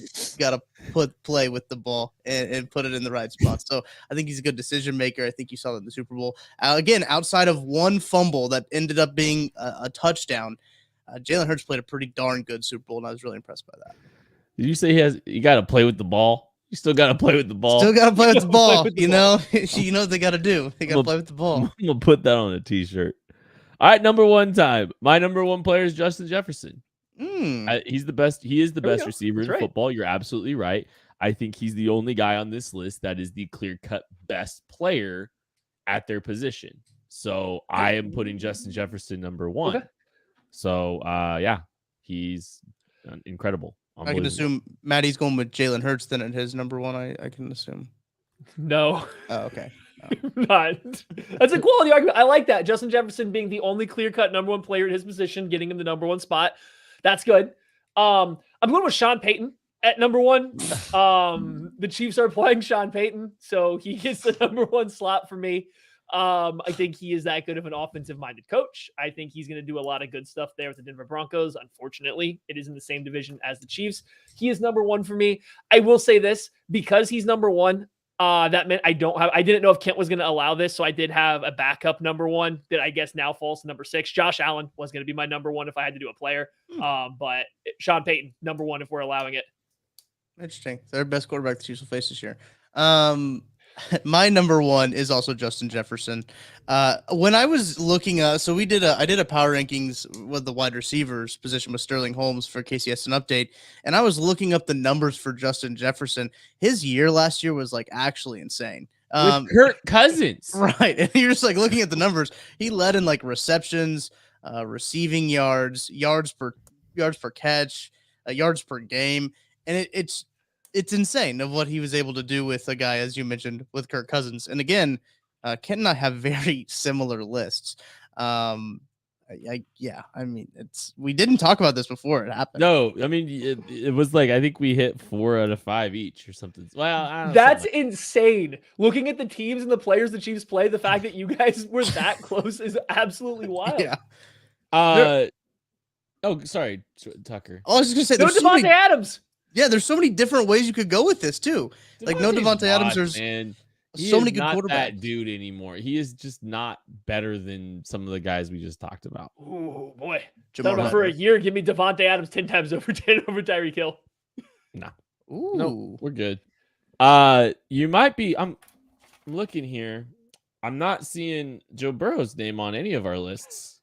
play with the ball and put it in the right spot. So I think he's a good decision maker. I think you saw that in the Super Bowl. Again, outside of one fumble that ended up being a touchdown, Jalen Hurts played a pretty darn good Super Bowl, and I was really impressed by that. Did you say you got to play with the ball? You still got to play with the ball. Still got to play with the ball. You know what they got to do. They got to play with the ball. I'm gonna put that on a t-shirt. All right, number 1 time. My number 1 player is Justin Jefferson. He's the best. He is the best receiver in football. You're absolutely right. I think he's the only guy on this list that is the clear-cut best player at their position. So I am putting Justin Jefferson number 1. Okay. So he's incredible. I can assume Maddie's going with Jalen Hurts then at his number 1. I can assume. No. Oh, okay. Not. That's a quality argument. I like that. Justin Jefferson being the only clear-cut number 1 player at his position, getting him the number 1 spot. That's good. I'm going with Sean Payton at number 1. The Chiefs are playing Sean Payton, so he gets the number 1 slot for me. I think he is that good of an offensive-minded coach. I think he's going to do a lot of good stuff there with the Denver Broncos. Unfortunately, it is in the same division as the Chiefs. He is number 1 for me. I will say this, because he's number 1, that meant I didn't know if Kent was going to allow this, so I did have a backup number 1 that I guess now falls to number 6. Josh Allen was going to be my number 1 if I had to do a player. But Sean Payton, number 1 if we're allowing it. Interesting. They're the best quarterback the Chiefs will face this year. My number 1 is also Justin Jefferson. When I was looking, so I did a power rankings with the wide receivers position with Sterling Holmes for KCS an update, and I was looking up the numbers for Justin Jefferson. His year last year was actually insane. With Kirk Cousins, right? And you're just looking at the numbers. He led in receptions, receiving yards per catch, yards per game, and it's insane of what he was able to do with a guy, as you mentioned, with Kirk Cousins. And again, Kent and I have very similar lists. We didn't talk about this before it happened. No, I mean, it was I think we hit 4 out of 5 each or something. Well, I don't know, that's insane. Looking at the teams and the players the Chiefs play, the fact that you guys were that close is absolutely wild. Yeah. Oh, sorry, Tucker. I was just gonna say, no Devontae Adams. Yeah, there's so many different ways you could go with this too. No Devontae Adams. There's so many good quarterbacks. That dude anymore. He is just not better than some of the guys we just talked about. Oh boy, for a year, give me Devontae Adams 10 times over Tyreek Hill. No, no, we're good. You might be. I'm looking here. I'm not seeing Joe Burrow's name on any of our lists.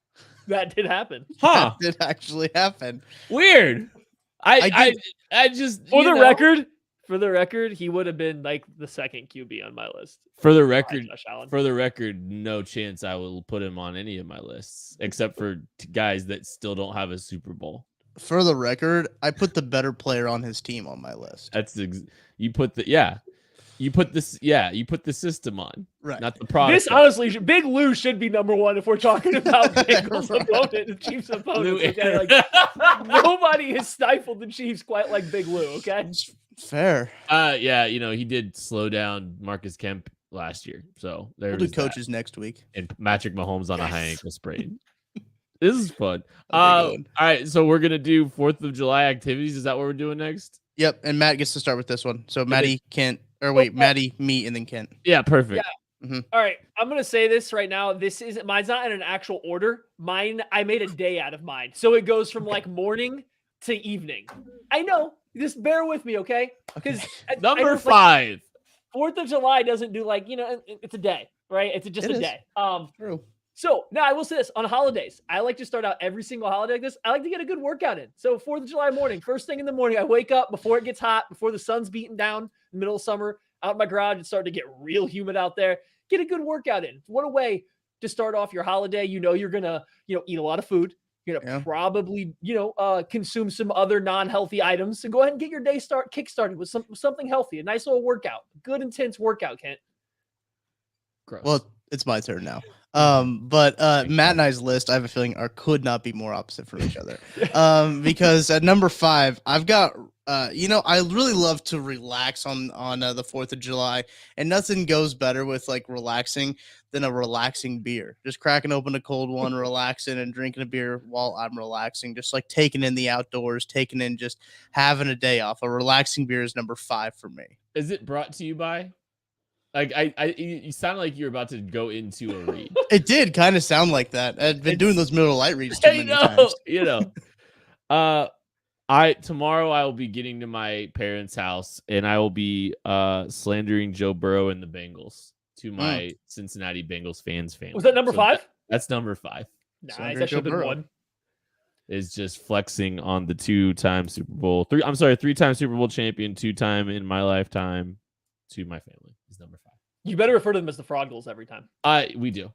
That did happen. Huh? That did actually happen. Weird. I just For you the know, record, he would have been like the second QB on my list. For the record, Josh Allen. no chance I will put him on any of my lists except for guys that still don't have a Super Bowl. For the record, I put the better player on his team on my list. You put the system on, Right. not the product. This honestly, Big Lou should be number one if we're talking about Bengals opponent and Chiefs opponents. Okay? Like, nobody has stifled the Chiefs quite like Big Lou. Okay, Fair. Yeah, he did slow down Marcus Kemp last year, so We'll do coaches next week. and Patrick Mahomes on a high ankle sprain. This is fun. Okay, All right, so we're gonna do 4th of July activities. Is that what we're doing next? Yep, and Matt gets to start with this one. So Maddie, Kent, or wait, Maddie, me, and then Kent. Yeah, perfect. Yeah. All right, I'm gonna say this right now. Mine's not in an actual order. Mine, I made a day out of mine, so it goes from like morning to evening. I know. Just bear with me, okay? Because Number 5. 4th of July doesn't do like it's a day, right? It's just a day. True. So now I will say this on holidays. I like to start out every single holiday like this. I like to get a good workout in. So 4th of July morning, first thing in the morning, I wake up before it gets hot, before the sun's beating down in the middle of summer, out in my garage. It's starting to get real humid out there. Get a good workout in. What a way to start off your holiday. You're gonna, eat a lot of food. You're gonna probably, consume some other non-healthy items. And go ahead and get your day kick-started with something healthy, a nice little workout, good intense workout, Kent. Gross. Well, it's my turn now. But Matt and I's list, I have a feeling, could not be more opposite from each other. Because at number 5, I've got, I really love to relax on the 4th of July, and nothing goes better with like relaxing than a relaxing beer. Just cracking open a cold one, relaxing, and drinking a beer while I'm relaxing. Just like taking in the outdoors, taking in just having a day off. A relaxing beer is number 5 for me. Is it brought to you by? Like you sound like you're about to go into a read. It did kind of sound like that. I've been doing those Miller Lite reads too many times. Tomorrow I will be getting to my parents' house and I will be slandering Joe Burrow and the Bengals to my Cincinnati Bengals fans family. Was that number 5? That's number 5. Nice. That should have been 1. Is just flexing on the 2-time Super Bowl. 3-time Super Bowl champion, 2-time in my lifetime to my family. Is number 5. You better refer to them as the Fraud Goals every time. We do.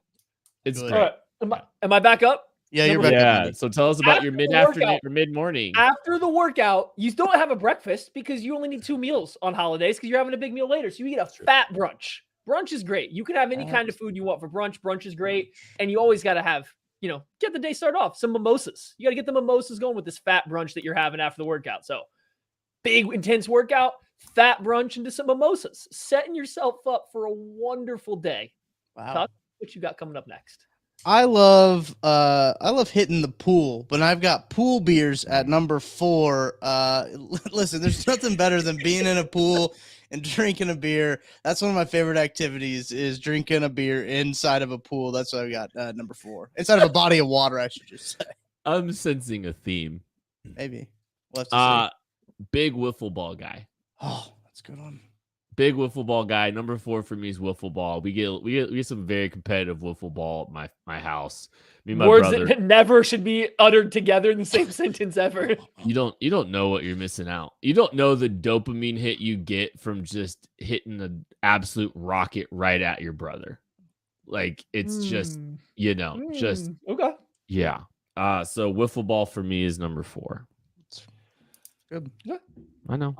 It's Good. great. All right. Am I back up? Yeah, you're back. Yeah. So tell us about After your the mid-afternoon workout- or mid-morning. After the workout, you don't have a breakfast because you only need 2 meals on holidays because you're having a big meal later. So you eat a fat brunch. Brunch is great. You can have any kind of food you want for brunch. Brunch is great. And you always got to have, get the day started off. Some mimosas. You got to get the mimosas going with this fat brunch that you're having after the workout. So big, intense workout, fat brunch, into some mimosas. Setting yourself up for a wonderful day. Wow. Talk what you got coming up next. I love hitting the pool, but I've got pool beers at number 4. Listen, there's nothing better than being in a pool and drinking a beer. That's one of my favorite activities, is drinking a beer inside of a pool. That's what I got number 4. Inside of a body of water, I should just say. I'm sensing a theme. Maybe. We'll have to see. Big wiffle ball guy. Oh, that's a good one. Big wiffle ball guy. Number 4 for me is wiffle ball. We get some very competitive wiffle ball at my house. Me and my Words brother. that never should be uttered together in the same sentence ever. You don't know what you're missing out. You don't know the dopamine hit you get from just hitting an absolute rocket right at your brother. Like it's just Okay. yeah. So wiffle ball for me is number 4. Good. I know.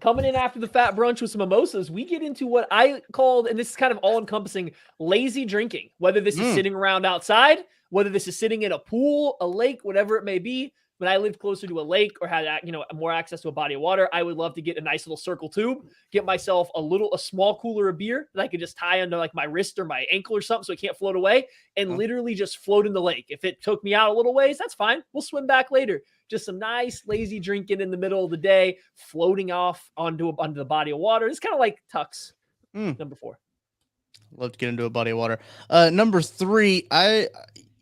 Coming in after the fat brunch with some mimosas, we get into what I called, and this is kind of all encompassing, lazy drinking. Whether this is sitting around outside, whether this is sitting in a pool, a lake, whatever it may be. When I lived closer to a lake or had more access to a body of water, I would love to get a nice little circle tube, get myself a small cooler of beer that I could just tie under like my wrist or my ankle or something so it can't float away, and literally just float in the lake. If it took me out a little ways, that's fine. We'll swim back later. Just some nice lazy drinking in the middle of the day, floating off onto the body of water. It's kind of like Tux. Number 4. Love to get into a body of water. Number 3,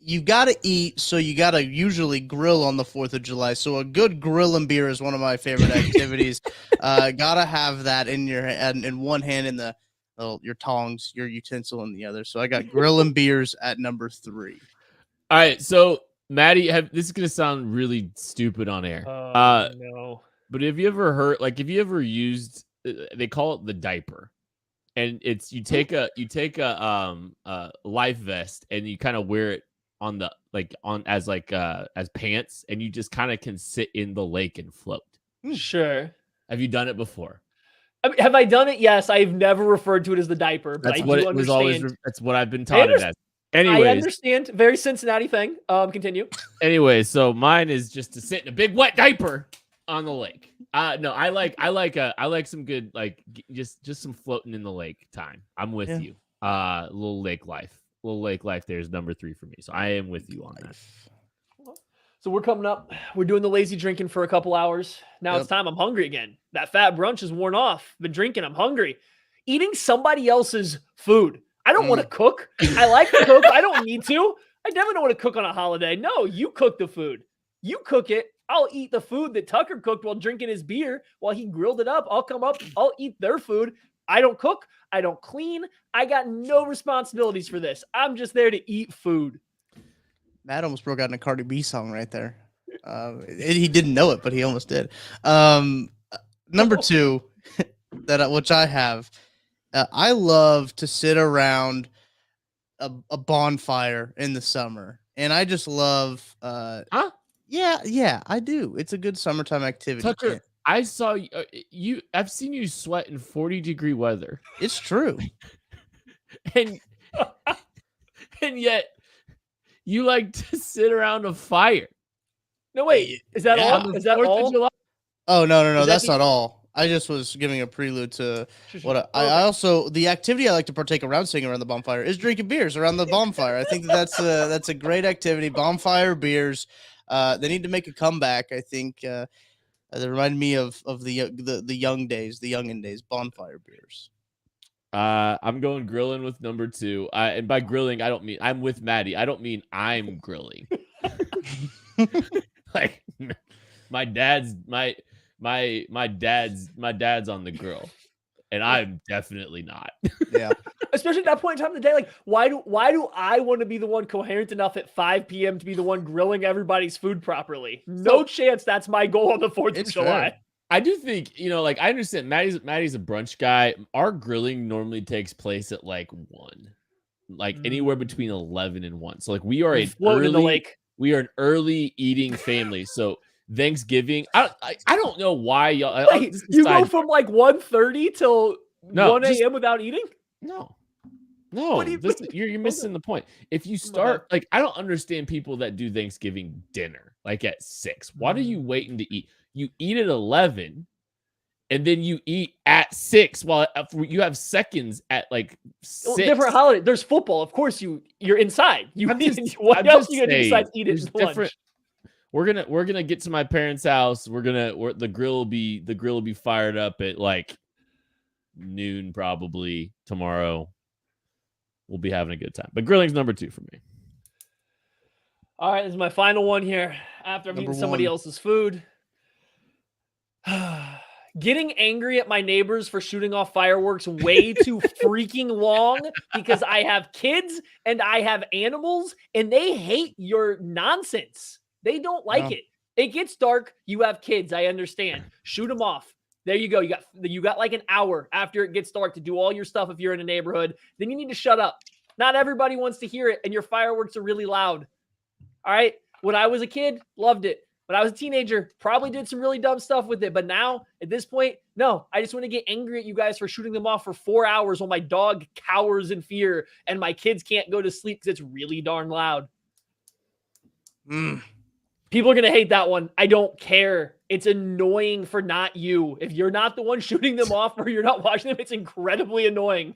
you got to eat, so you got to usually grill on the 4th of July. So a good grill and beer is one of my favorite activities. Got to have that in one hand in the your tongs, your utensil in the other. So I got grill and beers at number 3. All right, so Maddie, this is gonna sound really stupid on air. No. But have you ever heard, like, if you ever used, they call it the diaper, and it's you take a life vest and you kind of wear it on the as pants, and you just kind of can sit in the lake and float. Sure. Have you done it before? I mean, have I done it? Yes, I've never referred to it as the diaper, but That's I what do it was understand. always. That's what I've been taught it as. Anyways, I understand. Very Cincinnati thing. Continue. Anyway, so mine is just to sit in a big wet diaper on the lake. No, I like some good, like, just some floating in the lake time. I'm with you. Little lake life. Little lake life there is number 3 for me. So I am with you on that. So we're coming up. We're doing the lazy drinking for a couple hours. Now it's time. I'm hungry again. That fat brunch is worn off. Been drinking. I'm hungry. Eating somebody else's food. I don't want to cook. I like to cook. I don't need to. I never want to cook on a holiday. No, you cook the food. You cook it. I'll eat the food that Tucker cooked while drinking his beer while he grilled it up. I'll come up. I'll eat their food. I don't cook. I don't clean. I got no responsibilities for this. I'm just there to eat food. Matt almost broke out in a Cardi B song right there. He didn't know it, but he almost did. Number 2, which I have, I love to sit around a bonfire in the summer, and I just love. Yeah, I do. It's a good summertime activity. Tucker, I saw you. I've seen you sweat in 40-degree weather. It's true, and yet you like to sit around a fire. No, wait. Is that all? Is that all? Oh, no. That's not all. I just was giving a prelude to what I also, the activity I like to partake around sitting around the bonfire is drinking beers around the bonfire. I think that's a great activity. Bonfire beers. They need to make a comeback. I think they remind me of the young days, the youngin' days, bonfire beers. I'm going grilling with number 2. And by grilling, I don't mean I'm with Maddie. I don't mean I'm grilling. Like my dad's on the grill, and I'm definitely not. Yeah. Especially at that point in time of the day, like why do I want to be the one coherent enough at 5 p.m. to be the one grilling everybody's food properly? No chance that's my goal on the 4th of July. Fair. I do think, like, I understand Maddie's a brunch guy. Our grilling normally takes place at like 1, like anywhere between 11 and 1. So like we are in the lake. We are an early eating family. So Thanksgiving, I don't know why y'all. Wait, you go from like 1:30 till 1 a.m. without eating? No. You're missing the point. If you start, like, I don't understand people that do Thanksgiving dinner like at 6. Why are you waiting to eat? You eat at 11, and then you eat at 6 while you have seconds at like 6. Well, different holiday. There's football. Of course, you're inside. What else are you gonna do besides eat it at lunch? We're gonna get to my parents' house. The grill will be fired up at like noon probably tomorrow. We'll be having a good time. But grilling's number 2 for me. All right, this is my final one here. After I've eaten somebody else's food. Getting angry at my neighbors for shooting off fireworks way too freaking long because I have kids and I have animals and they hate your nonsense. They don't like it. It gets dark. You have kids. I understand. Shoot them off. There you go. You got like an hour after it gets dark to do all your stuff if you're in a neighborhood. Then you need to shut up. Not everybody wants to hear it, and your fireworks are really loud. All right? When I was a kid, loved it. When I was a teenager, probably did some really dumb stuff with it. But now, at this point, no. I just want to get angry at you guys for shooting them off for 4 hours while my dog cowers in fear and my kids can't go to sleep because it's really darn loud. People are going to hate that one. I don't care. It's annoying for not you. If you're not the one shooting them off or you're not watching them, it's incredibly annoying.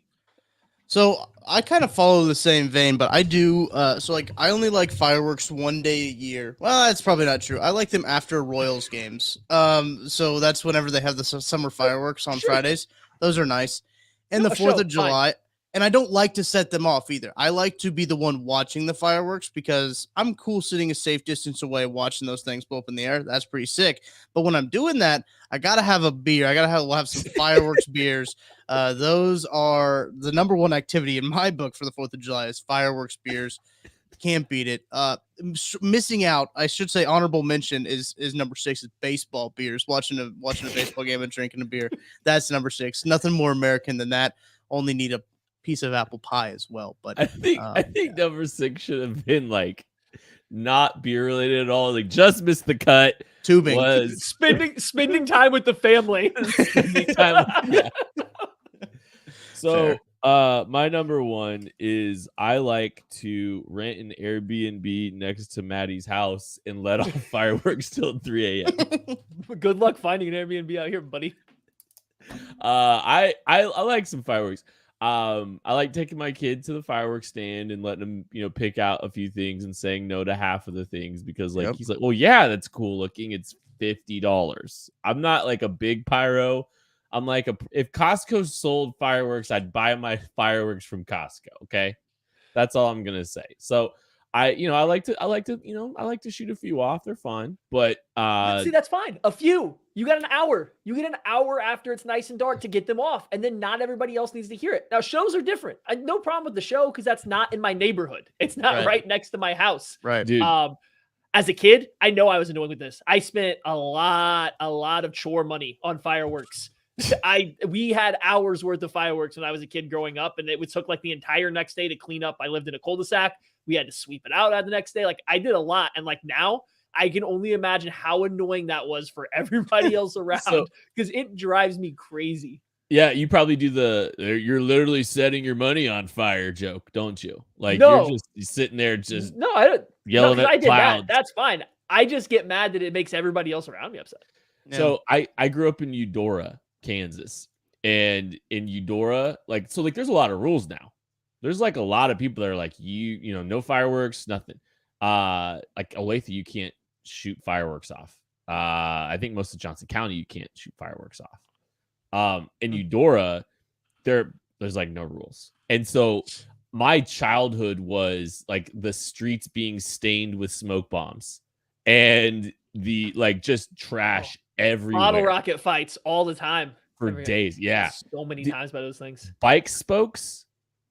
So I kind of follow the same vein, but I do. So like I only like fireworks 1 day a year. Well, that's probably not true. I like them after Royals games. So that's whenever they have the summer fireworks on Fridays. Those are nice. And the 4th of July. And I don't like to set them off either. I like to be the one watching the fireworks because I'm cool sitting a safe distance away watching those things blow up in the air. That's pretty sick. But when I'm doing that, I gotta have a beer. I gotta have some fireworks beers. Those are the number one activity in my book for the 4th of July is fireworks beers. Can't beat it. Missing out, I should say, honorable mention is number 6 is baseball beers. Watching a baseball game and drinking a beer. That's number 6. Nothing more American than that. Only need a piece of apple pie as well. But I think number 6 should have been like not beer related at all. Like just missed the cut. Tubing was spending time with the family. So my number 1 is I like to rent an Airbnb next to Maddie's house and let off fireworks till 3 a.m. Good luck finding an Airbnb out here, buddy. I like some fireworks. I like taking my kid to the fireworks stand and letting him, pick out a few things and saying no to half of the things because he's like, well, yeah, that's cool looking. It's $50. I'm not like a big pyro. I'm like, if Costco sold fireworks, I'd buy my fireworks from Costco. Okay. That's all I'm going to say. So I like to shoot a few off. They're fun, but see, that's fine. A few. You got an hour. You get an hour after it's nice and dark to get them off, and then not everybody else needs to hear it. Now, shows are different. I no problem with the show because that's not in my neighborhood. It's not right next to my house. Right, dude. As a kid, I know I was annoyed with this. I spent a lot of chore money on fireworks. We had hours worth of fireworks when I was a kid growing up, and it took like the entire next day to clean up. I lived in a cul-de-sac. We had to sweep it out the next day. Like I did a lot. And like now I can only imagine how annoying that was for everybody else around because it drives me crazy. Yeah. You probably do you're literally setting your money on fire joke, don't you? Like no. you're just sitting there just I don't yelling at I did clouds. that. That's fine. I just get mad that it makes everybody else around me upset. Yeah. So I grew up in Eudora, Kansas, and in Eudora, there's a lot of rules now. There's like a lot of people that are like, no fireworks, nothing. Like Olathe, you can't shoot fireworks off. I think most of Johnson County, you can't shoot fireworks off. In Eudora, there's like no rules. And so my childhood was like the streets being stained with smoke bombs and the just trash everywhere. Bottle rocket fights all the time. For days. Yeah. So many times by those things. Bike spokes.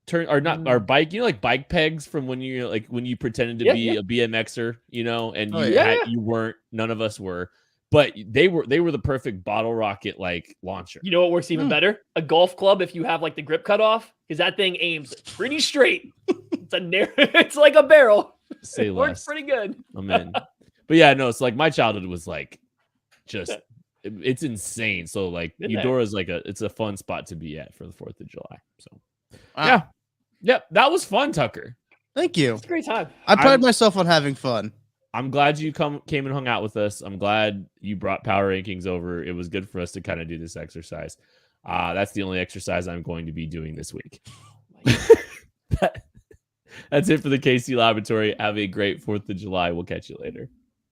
Bike, like bike pegs from when you pretended to be a BMXer, and you weren't, none of us were, but they were the perfect bottle rocket launcher. You know what works even better? A golf club if you have the grip cut off, because that thing aims pretty straight. It's like a barrel. Say less. Works pretty good. I'm in. But yeah, no, it's like my childhood was it's insane. So Eudora is it's a fun spot to be at for the 4th of July. So yeah. Yep. That was fun, Tucker. Thank you. It's a great time. I pride myself on having fun. I'm glad you came and hung out with us. I'm glad you brought power rankings over. It was good for us to kind of do this exercise. That's the only exercise I'm going to be doing this week. That's it for the KC Laboratory. Have a great 4th of July. We'll catch you later.